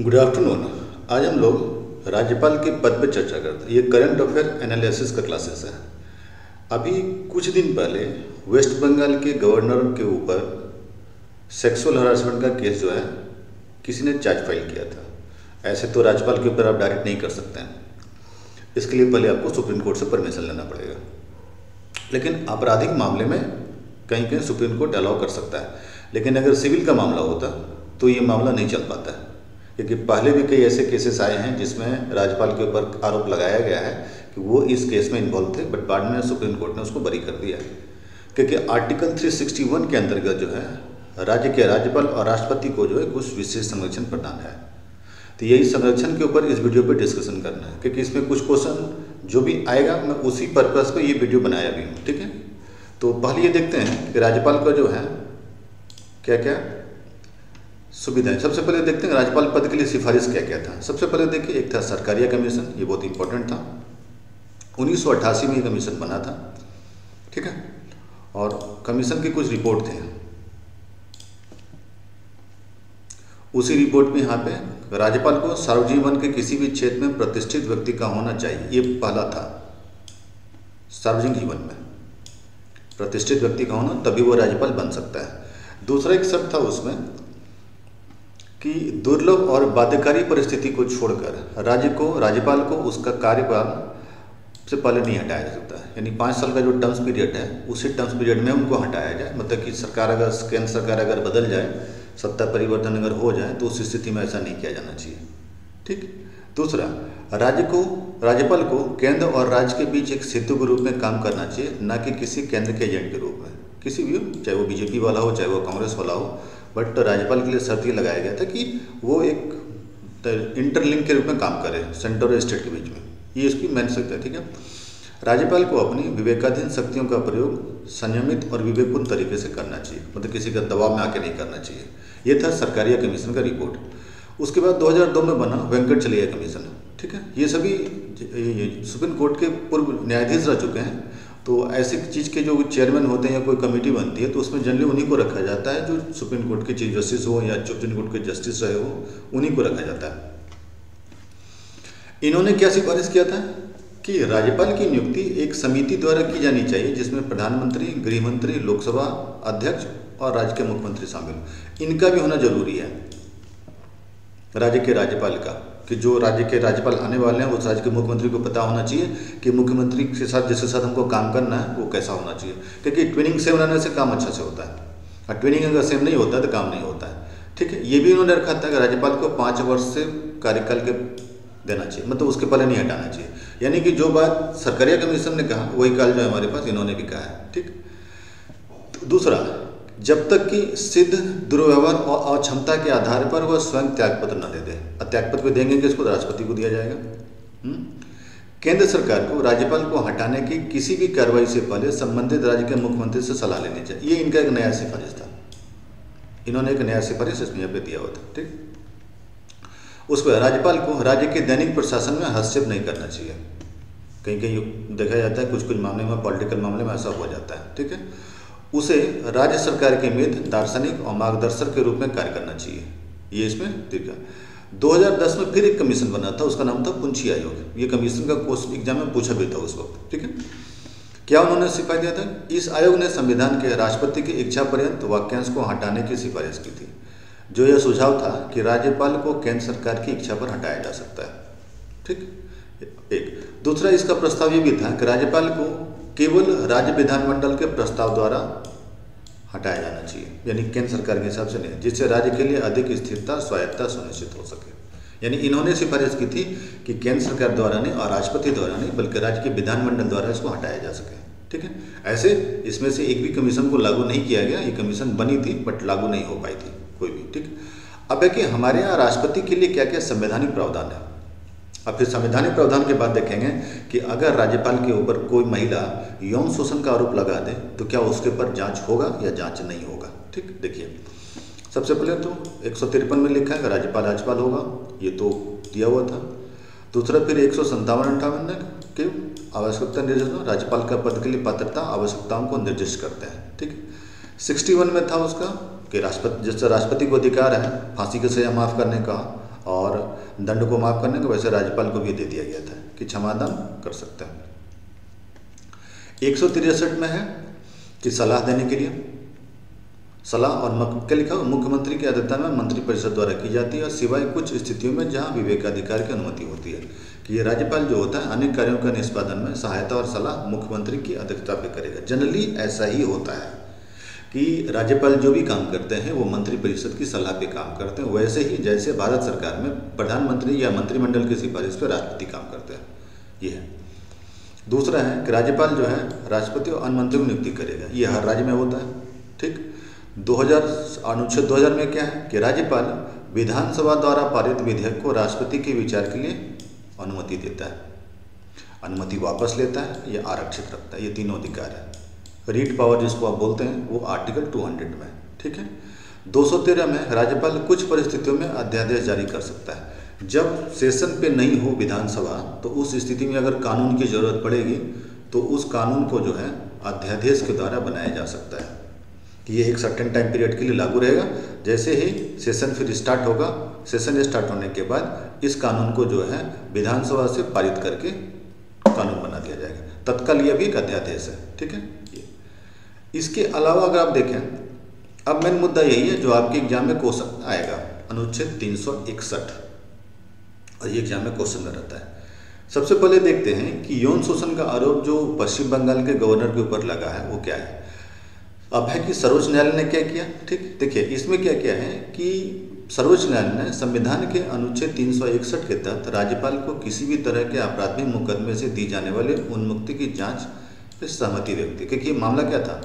Good afternoon. आज हम लोग राज्यपाल के पद पर चर्चा करते हैं। ये करंट अफेयर एनालिसिस का क्लासेस है। अभी कुछ दिन पहले वेस्ट बंगाल के गवर्नर के ऊपर सेक्सुअल हरासमेंट का केस जो है किसी ने चार्ज फाइल किया था। ऐसे तो राज्यपाल के ऊपर आप डायरेक्ट नहीं कर सकते हैं, इसके लिए पहले आपको सुप्रीम कोर्ट से परमिशन लेना पड़ेगा। लेकिन आपराधिक मामले में कहीं कहीं सुप्रीम कोर्ट अलाउ कर सकता है, लेकिन अगर सिविल का मामला होता तो ये मामला नहीं चल पाता है, क्योंकि पहले भी कई ऐसे केसेस आए हैं जिसमें राज्यपाल के ऊपर आरोप लगाया गया है कि वो इस केस में इन्वॉल्व थे, बट बाद में सुप्रीम कोर्ट ने उसको बरी कर दिया है। क्योंकि आर्टिकल 361 के अंतर्गत जो है राज्य के राज्यपाल और राष्ट्रपति को जो है कुछ विशेष संरक्षण प्रदान है। तो यही संरक्षण के ऊपर इस वीडियो पे डिस्कशन करना है, क्योंकि इसमें कुछ क्वेश्चन जो भी आएगा मैं उसी पर्पज़ पे ये वीडियो बनाया भी हूँ। ठीक है, तो पहले ये देखते हैं कि राज्यपाल का जो है क्या क्या सुविधाएं। सबसे पहले देखते हैं राज्यपाल पद के लिए सिफारिश क्या क्या था। सबसे पहले देखिए, एक था सरकारिया कमीशन, ये बहुत इंपॉर्टेंट था। 1988 में ये कमीशन बना था। ठीक है, और कमीशन की कुछ रिपोर्ट थे। उसी रिपोर्ट में यहाँ पे राज्यपाल को सार्वजनिक जीवन के किसी भी क्षेत्र में प्रतिष्ठित व्यक्ति का होना चाहिए, ये पहला था। सार्वजनिक जीवन में प्रतिष्ठित व्यक्ति का होना, तभी वो राज्यपाल बन सकता है। दूसरा एक शर्त था उसमें कि दुर्लभ और बाध्यकारी परिस्थिति को छोड़कर राज्यपाल को उसका कार्यकाल से पहले नहीं हटाया जा सकता है। यानी 5 साल का जो टर्म्स पीरियड है उसी टर्म्स पीरियड में उनको हटाया जाए। मतलब कि केंद्र सरकार अगर बदल जाए, सत्ता परिवर्तन अगर हो जाए, तो उस स्थिति में ऐसा नहीं किया जाना चाहिए। ठीक। दूसरा, राज्यपाल को केंद्र और राज्य के बीच एक सेतु के रूप में काम करना चाहिए, न कि किसी केंद्र के एजेंट के रूप में। किसी भी, चाहे वो बीजेपी वाला हो चाहे वो कांग्रेस वाला हो, बट राज्यपाल के लिए शर्त ये लगाया गया था कि वो एक इंटरलिंक के रूप में काम करे सेंटर और स्टेट के बीच में। ये इसकी मेन शर्त है। ठीक है, राज्यपाल को अपनी विवेकाधीन शक्तियों का प्रयोग संयमित और विवेकपूर्ण तरीके से करना चाहिए, मतलब किसी का दबाव में आके नहीं करना चाहिए। ये था सरकारिया कमीशन का रिपोर्ट। उसके बाद 2002 में बना वेंकटचलैया कमीशन। ठीक है, ये सभी सुप्रीम कोर्ट के पूर्व न्यायाधीश रह चुके हैं। तो ऐसी चीज़ के जो चेयरमैन होते हैं या कोई कमेटी बनती है, तो उसमें जनरली उन्हीं को रखा जाता है, जो सुप्रीम कोर्ट के चीफ जस्टिस हो या सुप्रीम कोर्ट के जस्टिस रहे हो, उन्हीं को रखा जाता है। इन्होंने क्या सिफारिश किया था कि राज्यपाल की नियुक्ति एक समिति द्वारा की जानी चाहिए, जिसमें प्रधानमंत्री, गृह मंत्री, लोकसभा अध्यक्ष और राज्य के मुख्यमंत्री शामिल। इनका भी होना जरूरी है राज्य के राज्यपाल का, कि जो राज्य के राज्यपाल आने वाले हैं उस राज्य के मुख्यमंत्री को पता होना चाहिए कि मुख्यमंत्री के साथ जिसके साथ हमको काम करना है वो कैसा होना चाहिए। क्योंकि ट्विनिंग सेम रहने से काम अच्छा से होता है, और ट्विनिंग अगर सेम नहीं होता है तो काम नहीं होता है। ठीक है, ये भी इन्होंने रखा था कि राज्यपाल को 5 वर्ष से कार्यकाल के देना चाहिए, मतलब उसके पहले नहीं हटाना चाहिए। यानी कि जो बात सरकारिया कमीशन ने कहा वही काल जो है हमारे पास इन्होंने भी कहा है। ठीक। दूसरा, जब तक कि सिद्ध दुर्व्यवहार और अक्षमता के आधार पर वह स्वयं त्यागपत्र न दे दे। त्यागपत्र देंगे कि इसको राष्ट्रपति को दिया जाएगा। केंद्र सरकार को राज्यपाल को हटाने की किसी भी कार्रवाई से पहले संबंधित राज्य के मुख्यमंत्री से सलाह लेनी चाहिए। ये इनका एक नया सिफारिश था। इन्होंने एक नया सिफारिश इसमें यहाँ पे दिया हुआ था। ठीक। उस पर राज्यपाल को राज्य के दैनिक प्रशासन में हस्तक्षेप नहीं करना चाहिए। कहीं कहीं देखा जाता है कुछ मामले में, पॉलिटिकल मामले में ऐसा हो जाता है। ठीक है, उसे राज्य सरकार के मित्र, दार्शनिक और मार्गदर्शक के रूप में कार्य करना चाहिए। ये इसमें देखा। 2010 में फिर एक कमीशन बना था, उसका नाम था पुंछी आयोग। ये कमीशन का क्वेश्चन एग्जाम में पूछा भी था उस वक्त। ठीक है, क्या उन्होंने सिफारिश दिया था? इस आयोग ने संविधान के राष्ट्रपति की इच्छा पर्यंत वाक्यांश को हटाने की सिफारिश की थी, जो यह सुझाव था कि राज्यपाल को केंद्र सरकार की इच्छा पर हटाया जा सकता है। ठीक। एक दूसरा इसका प्रस्ताव ये भी था कि राज्यपाल को केवल राज्य विधानमंडल के प्रस्ताव द्वारा हटाया जाना चाहिए, यानी केंद्र सरकार के हिसाब से नहीं, जिससे राज्य के लिए अधिक स्थिरता, स्वायत्ता सुनिश्चित हो सके। यानी इन्होंने सिफारिश की थी कि केंद्र सरकार द्वारा नहीं और राष्ट्रपति द्वारा नहीं, बल्कि राज्य के विधानमंडल द्वारा इसको हटाया जा सके। ठीक है, ऐसे इसमें से एक भी कमीशन को लागू नहीं किया गया। ये कमीशन बनी थी बट लागू नहीं हो पाई थी कोई भी। ठीक। अब है कि हमारे यहाँ राष्ट्रपति के लिए क्या क्या संवैधानिक प्रावधान है। अब फिर संवैधानिक प्रावधान के बाद देखेंगे कि अगर राज्यपाल के ऊपर कोई महिला यौन शोषण का आरोप लगा दे तो क्या उसके ऊपर जांच होगा या जांच नहीं होगा। ठीक। देखिए, सबसे पहले तो 153 में लिखा है कि राज्यपाल होगा, ये तो दिया हुआ था। दूसरा, फिर 157-58 के आवश्यकता निर्देश, राज्यपाल का पद के लिए पात्रता आवश्यकताओं को निर्दिष्ट करते हैं। ठीक। 61 में था उसका कि राष्ट्रपति, जिससे राष्ट्रपति को अधिकार है फांसी की सजा माफ़ करने का, और दंड को माफ़ करने का, वैसे राज्यपाल को भी दे दिया गया था कि क्षमादान कर सकते हैं। 163 में है कि सलाह देने के लिए सलाह और क्या लिखा हो, मुख्यमंत्री की अध्यक्षता में मंत्रिपरिषद द्वारा की जाती है और सिवाय कुछ स्थितियों में जहां विवेकाधिकार की अनुमति होती है कि ये राज्यपाल जो होता है अनेक कार्यों के निष्पादन में सहायता और सलाह मुख्यमंत्री की अध्यक्षता पे करेगा। जनरली ऐसा ही होता है कि राज्यपाल जो भी काम करते हैं वो मंत्रिपरिषद की सलाह पे काम करते हैं, वैसे ही जैसे भारत सरकार में प्रधानमंत्री या मंत्रिमंडल की सिफारिश पर राष्ट्रपति काम करते हैं। ये है। दूसरा है कि राज्यपाल जो है राष्ट्रपति और अन्य मंत्रियों की नियुक्ति करेगा, ये हर राज्य में होता है। ठीक। 2000 अनुच्छेद 2000 में क्या है कि राज्यपाल विधानसभा द्वारा पारित विधेयक को राष्ट्रपति के विचार के लिए अनुमति देता है, अनुमति वापस लेता है या आरक्षित रखता है। ये तीनों अधिकार है। रीट पावर जिसको आप बोलते हैं वो आर्टिकल 200 में। ठीक है। 213 में राज्यपाल कुछ परिस्थितियों में अध्यादेश जारी कर सकता है। जब सेशन पे नहीं हो विधानसभा तो उस स्थिति में अगर कानून की जरूरत पड़ेगी तो उस कानून को जो है अध्यादेश के द्वारा बनाया जा सकता है कि ये एक सर्टेन टाइम पीरियड के लिए लागू रहेगा। जैसे ही सेशन फिर स्टार्ट होगा, सेशन स्टार्ट होने के बाद इस कानून को जो है विधानसभा से पारित करके कानून बना दिया जाएगा। तत्काल ये भी एक अध्यादेश है। ठीक है। इसके अलावा अगर आप देखें, अब मेन मुद्दा यही है जो आपके एग्जाम में क्वेश्चन आएगा, अनुच्छेद 361, और ये एग्जाम में क्वेश्चन में रहता है। सबसे पहले देखते हैं कि यौन शोषण का आरोप जो पश्चिम बंगाल के गवर्नर के ऊपर लगा है वो क्या है। अब है कि सर्वोच्च न्यायालय ने क्या किया। ठीक। देखिए इसमें क्या क्या है कि सर्वोच्च न्यायालय ने संविधान के अनुच्छेद 361 के तहत राज्यपाल को किसी भी तरह के आपराधिक मुकदमे से दी जाने वाले उन्मुक्ति की जांच पे सहमति व्यक्त की, क्योंकि ये मामला क्या था,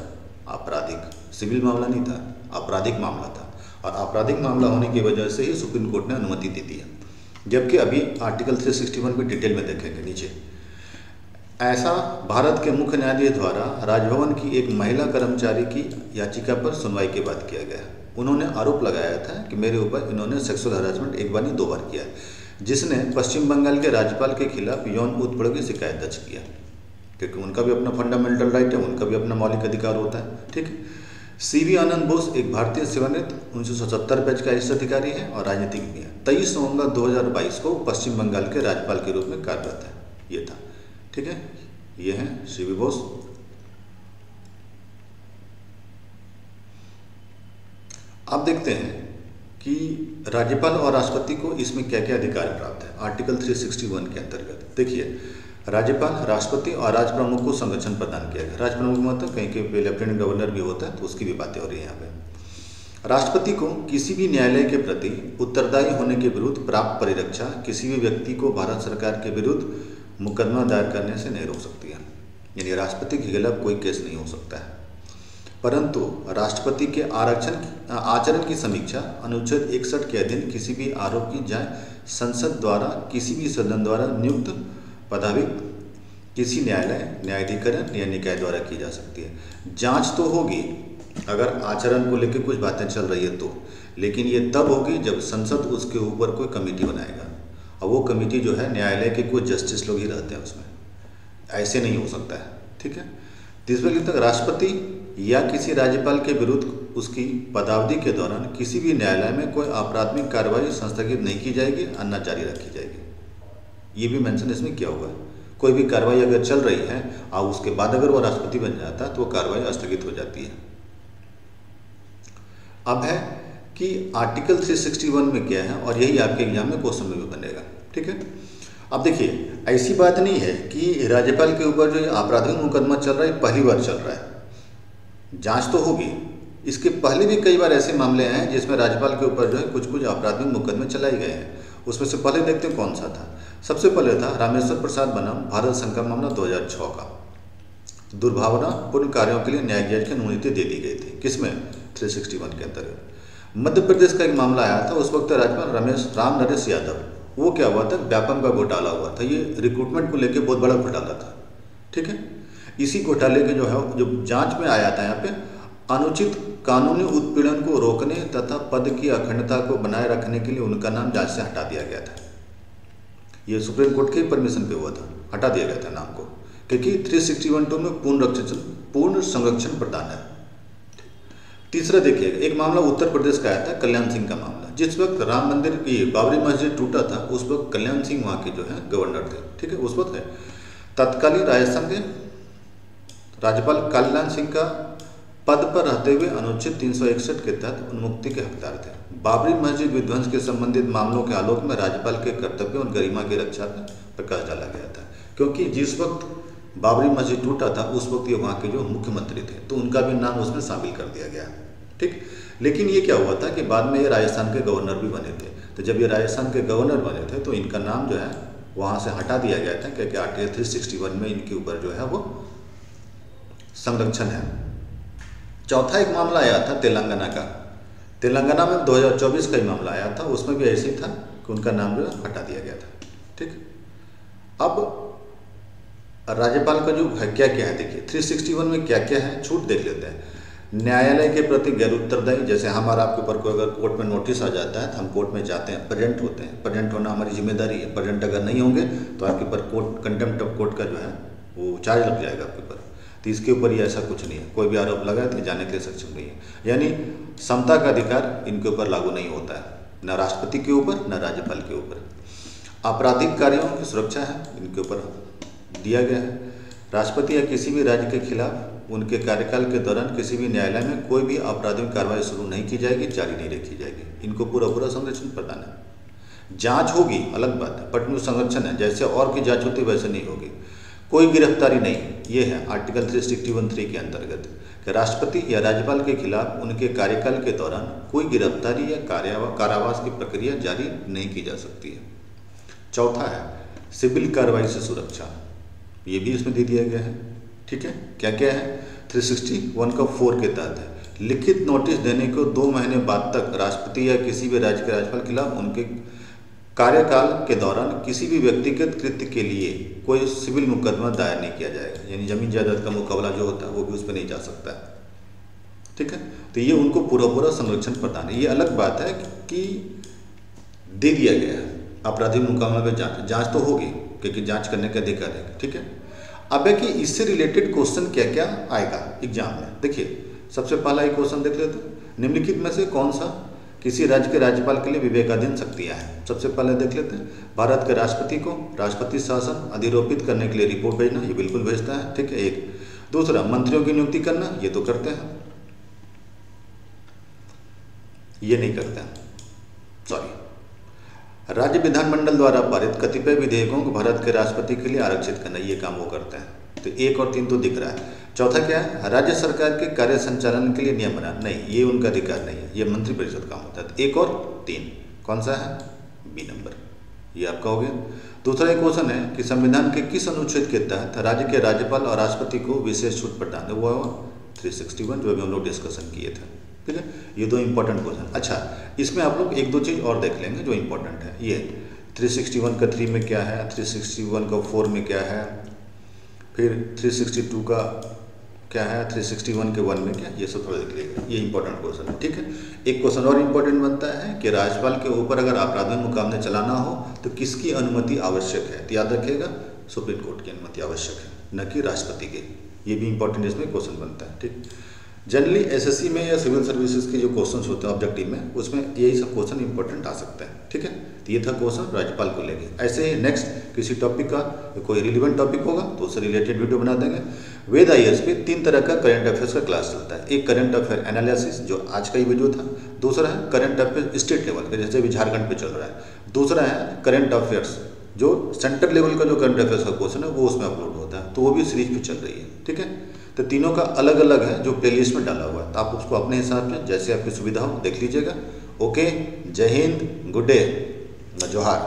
आपराधिक, सिविल मामला नहीं था, आपराधिक मामला था, और आपराधिक मामला होने की वजह से ही सुप्रीम कोर्ट ने अनुमति दे दी है। जबकि अभी आर्टिकल 361 में डिटेल में देखेंगे नीचे, ऐसा भारत के मुख्य न्यायाधीश द्वारा राजभवन की एक महिला कर्मचारी की याचिका पर सुनवाई के बाद किया गया। उन्होंने आरोप लगाया था कि मेरे ऊपर इन्होंने सेक्सुअल हरासमेंट एक बार नहीं 2 बार किया, जिसने पश्चिम बंगाल के राज्यपाल के खिलाफ यौन उत्पीड़न की शिकायत दर्ज किया, क्योंकि उनका भी अपना फंडामेंटल राइट है, उनका भी अपना मौलिक अधिकार होता है। ठीक। CV आनंद बोस एक भारतीय सेवानिवृत्त 1977 बैच का वरिष्ठ अधिकारी है और राजनीतिक भी है। 23 नवंबर 2022 को पश्चिम बंगाल के राज्यपाल के रूप में कार्यरत है। ये था। ठीक है। ये है CV बोस। आप देखते हैं कि राज्यपाल और राष्ट्रपति को इसमें क्या क्या अधिकार प्राप्त है आर्टिकल 361 के अंतर्गत। देखिए, राज्यपाल, राष्ट्रपति और राज्य प्रमुख को संरक्षण प्रदान किया गया। राज्य प्रमुख मतलब कहीं के लेफ्टिनेंट गवर्नर भी होता है, तो उसकी भी बातें हो रही है यहाँ पे। राष्ट्रपति को किसी भी न्यायालय के प्रति उत्तरदायी होने के विरुद्ध प्राप्त परिरक्षा किसी भी व्यक्ति को भारत सरकार के विरुद्ध मुकदमा दायर करने से नहीं रोक सकती है, यानी राष्ट्रपति के खिलाफ कोई केस नहीं हो सकता है। परंतु राष्ट्रपति के आचरण की समीक्षा अनुच्छेद 61 के अधीन किसी भी आरोप की जाए संसद द्वारा किसी भी सदन द्वारा नियुक्त पदाधिक किसी न्यायालय, न्यायाधिकरण या निकाय द्वारा की जा सकती है। जांच तो होगी अगर आचरण को लेकर कुछ बातें चल रही है तो, लेकिन ये तब होगी जब संसद उसके ऊपर कोई कमेटी बनाएगा, और वो कमेटी जो है न्यायालय के कुछ जस्टिस लोग ही रहते हैं उसमें, ऐसे नहीं हो सकता है। ठीक है। तीसरे तक राष्ट्रपति या किसी राज्यपाल के विरुद्ध उसकी पदावधि के दौरान किसी भी न्यायालय में कोई आपराधिक कार्रवाई संस्थगित नहीं की जाएगी, अन्य जारी रखी जाएगी। ये भी मेंशन इसमें किया होगा। कोई भी कार्रवाई अगर चल रही है और उसके बाद अगर वो राष्ट्रपति बन जाता है तो वो कार्रवाई स्थगित हो जाती है। अब है कि आर्टिकल 361 में क्या है, और यही आपके एग्जाम में क्वेश्चन में भी बनेगा। ठीक है। अब देखिए, ऐसी बात नहीं है कि राज्यपाल के ऊपर जो आपराधिक मुकदमा चल रहा है पहली बार चल रहा है, जांच तो होगी। इसके पहले भी कई बार ऐसे मामले हैं जिसमें राज्यपाल के ऊपर जो है कुछ आपराधिक मुकदमे चलाए गए हैं। उसमें से पहले देखते हैं कौन सा था। सबसे पहले था रामेश्वर प्रसाद बनाम भारत संघ का मामला 2006 का। दुर्भावनापूर्ण कार्यों के लिए न्यायिक जज की अनुमति दे दी गई थी। किसमें? 361 के अंतर्गत। मध्य प्रदेश का एक मामला आया था, उस वक्त राज्यपाल राम नरेश यादव, वो क्या हुआ था, व्यापम का घोटाला हुआ था। ये रिक्रूटमेंट को लेकर बहुत बड़ा घोटाला था। ठीक है। इसी घोटाले के जो है जो जांच में आया था यहाँ पे, अनुचित कानूनी उत्पीड़न को रोकने तथा पद की अखंडता को बनाए रखने के लिए उनका नाम जांच से हटा दिया गया था। ये सुप्रीम कोर्ट के परमिशन पे हुआ था, हटा दिया गया था नाम को, क्योंकि 361 में पूर्ण संरक्षण प्रदान है। तीसरा देखिएगा, एक मामला उत्तर प्रदेश का आया था, कल्याण सिंह का मामला। जिस वक्त राम मंदिर की बाबरी मस्जिद टूटा था उस वक्त कल्याण सिंह वहाँ के जो है गवर्नर थे, ठीक है। उस वक्त है तत्कालीन राजस्थान के राज्यपाल कल्याण सिंह का पद पर रहते हुए अनुच्छेद 361 के तहत उन्मुक्ति के हकदार थे। बाबरी मस्जिद विध्वंस के संबंधित मामलों के आलोक में राज्यपाल के कर्तव्य और गरिमा की रक्षा में प्रकाश डाला गया था, क्योंकि जिस वक्त बाबरी मस्जिद टूटा था उस वक्त ये वहाँ के जो मुख्यमंत्री थे तो उनका भी नाम उसमें शामिल कर दिया गया, ठीक। लेकिन ये क्या हुआ था कि बाद में ये राजस्थान के गवर्नर भी बने थे, तो जब ये राजस्थान के गवर्नर बने थे तो इनका नाम जो है वहाँ से हटा दिया गया था, क्योंकि आर्टिकल 361 में इनके ऊपर जो है वो संरक्षण है। चौथा एक मामला आया था तेलंगाना का। तेलंगाना में 2024 का ही मामला आया था, उसमें भी ऐसे ही था कि उनका नाम जो है हटा दिया गया था, ठीक। अब राज्यपाल का जो है क्या क्या है देखिए, 361 में क्या क्या है छूट देख लेते हैं। न्यायालय के प्रति गैर उत्तरदायी, जैसे हमारा आपके ऊपर कोई अगर कोर्ट में नोटिस आ जाता है तो हम कोर्ट में जाते हैं, प्रेजेंट होते हैं, प्रेजेंट होना हमारी जिम्मेदारी है। प्रेजेंट अगर नहीं होंगे तो आपके ऊपर कोर्ट कंटेम्प्ट ऑफ कोर्ट का जो है वो चार्ज लग जाएगा आपके ऊपर। तो इसके ऊपर ही ऐसा कुछ नहीं है, कोई भी आरोप लगाए तो जाने के लिए सक्षम नहीं है, यानी समता का अधिकार इनके ऊपर लागू नहीं होता है, न राष्ट्रपति के ऊपर न राज्यपाल के ऊपर। आपराधिक कार्यों की सुरक्षा है इनके ऊपर दिया गया है। राष्ट्रपति या किसी भी राज्य के खिलाफ उनके कार्यकाल के दौरान किसी भी न्यायालय में कोई भी आपराधिक कार्रवाई शुरू नहीं की जाएगी, जारी नहीं रखी जाएगी। इनको पूरा पूरा संरक्षण प्रदान है। जांच होगी अलग बात है, बट संरक्षण है, जैसे और की जांच होती वैसे नहीं होगी। कोई गिरफ्तारी नहीं, ये है आर्टिकल 361(3) के अंतर्गत कि राष्ट्रपति या राज्यपाल के खिलाफ उनके कार्यकाल के दौरान कोई गिरफ्तारी या कारावास की प्रक्रिया जारी नहीं की जा सकती है। चौथा है सिविल कार्रवाई से सुरक्षा, ये भी इसमें दे दिया गया है, ठीक है। क्या क्या है, 361 का 4 के तहत है लिखित नोटिस देने को 2 महीने बाद तक राष्ट्रपति या किसी भी राज्य के राज्यपाल के खिलाफ उनके कार्यकाल के दौरान किसी भी व्यक्तिगत कृत्य के लिए कोई सिविल मुकदमा दायर नहीं किया जाएगा, यानी जमीन जायदाद का मुकाबला जो होता है वो भी उस पर नहीं जा सकता है, ठीक है। तो ये उनको पूरा पूरा संरक्षण प्रदान है। ये अलग बात है कि दे दिया गया है आपराधिक मुकाबला में जांच तो होगी क्योंकि जांच करने का अधिकार है, ठीक है। अब है कि इससे रिलेटेड क्वेश्चन क्या क्या आएगा एग्जाम में। देखिए सबसे पहला एक क्वेश्चन देख लेते हैं, निम्नलिखित में से कौन सा किसी राज्य के राज्यपाल के लिए विवेकाधीन शक्तियाँ हैं। सबसे पहले देख लेते हैं, भारत के राष्ट्रपति को राष्ट्रपति शासन अधिरोपित करने के लिए रिपोर्ट भेजना, ये बिल्कुल भेजता है, ठीक है। एक दूसरा मंत्रियों की नियुक्ति करना, ये तो करते हैं, ये नहीं करते हैं, सॉरी। राज्य विधानमंडल द्वारा पारित कतिपय विधेयकों को भारत के राष्ट्रपति के लिए आरक्षित करना, ये काम वो करते हैं। तो 1 और 3 तो दिख रहा है। चौथा क्या है, राज्य सरकार के कार्य संचालन के लिए नियम बनाना, नहीं ये उनका अधिकार नहीं है, ये मंत्रिपरिषद काम होता है। तो 1 और 3 कौन सा है, बी नंबर, ये आपका हो गया। दूसरा एक क्वेश्चन है कि संविधान के किस अनुच्छेद के तहत राज्य के राज्यपाल और राष्ट्रपति को विशेष छूट प्रदान है, वो 361 जो अभी हम लोग डिस्कशन किए थे, ठीक है। ये 2 इंपॉर्टेंट क्वेश्चन। अच्छा इसमें आप लोग 1-2 चीज़ और देख लेंगे जो इंपॉर्टेंट है। ये 361 का 3 में क्या है, 361 का 4 में क्या है, फिर 362 का क्या है, 361 के 1 में क्या, ये सब थोड़ा देख लीजिएगा, ये इंपॉर्टेंट क्वेश्चन है, ठीक है। एक क्वेश्चन और इंपॉर्टेंट बनता है कि राज्यपाल के ऊपर अगर आपराधिक मुकदमा चलाना हो तो किसकी अनुमति आवश्यक है, तो याद रखिएगा सुप्रीम कोर्ट की अनुमति आवश्यक है, न कि राष्ट्रपति के। ये भी इंपॉर्टेंट इसमें क्वेश्चन बनता है, ठीक। जनरली एसएससी में या सिविल सर्विसेज के जो क्वेश्चंस होते हैं ऑब्जेक्टिव में, उसमें यही सब क्वेश्चन इंपॉर्टेंट आ सकते हैं, ठीक है। तो ये था क्वेश्चन राज्यपाल को लेके। ऐसे ही नेक्स्ट किसी टॉपिक का कोई रिलेवेंट टॉपिक होगा तो उससे रिलेटेड वीडियो बना देंगे। वेद आईएएस पे 3 तरह का करंट अफेयर्स का क्लास चलता है। एक करंट अफेयर एनालिसिस जो आज का ही वीडियो था, दूसरा है करंट अफेयर स्टेट लेवल का जैसे अभी झारखंड पे चल रहा है, दूसरा है करंट अफेयर्स जो सेंटर लेवल का जो करंट अफेयर्स का क्वेश्चन है वो उसमें अपलोड होता है, तो वो भी सीरीज पे चल रही है, ठीक है। तो तीनों का अलग अलग है जो प्लेलिस्ट में डाला हुआ है, तो आप उसको अपने हिसाब से जैसे आपकी सुविधा हो देख लीजिएगा। ओके, जय हिंद, गुड डे, जोहार।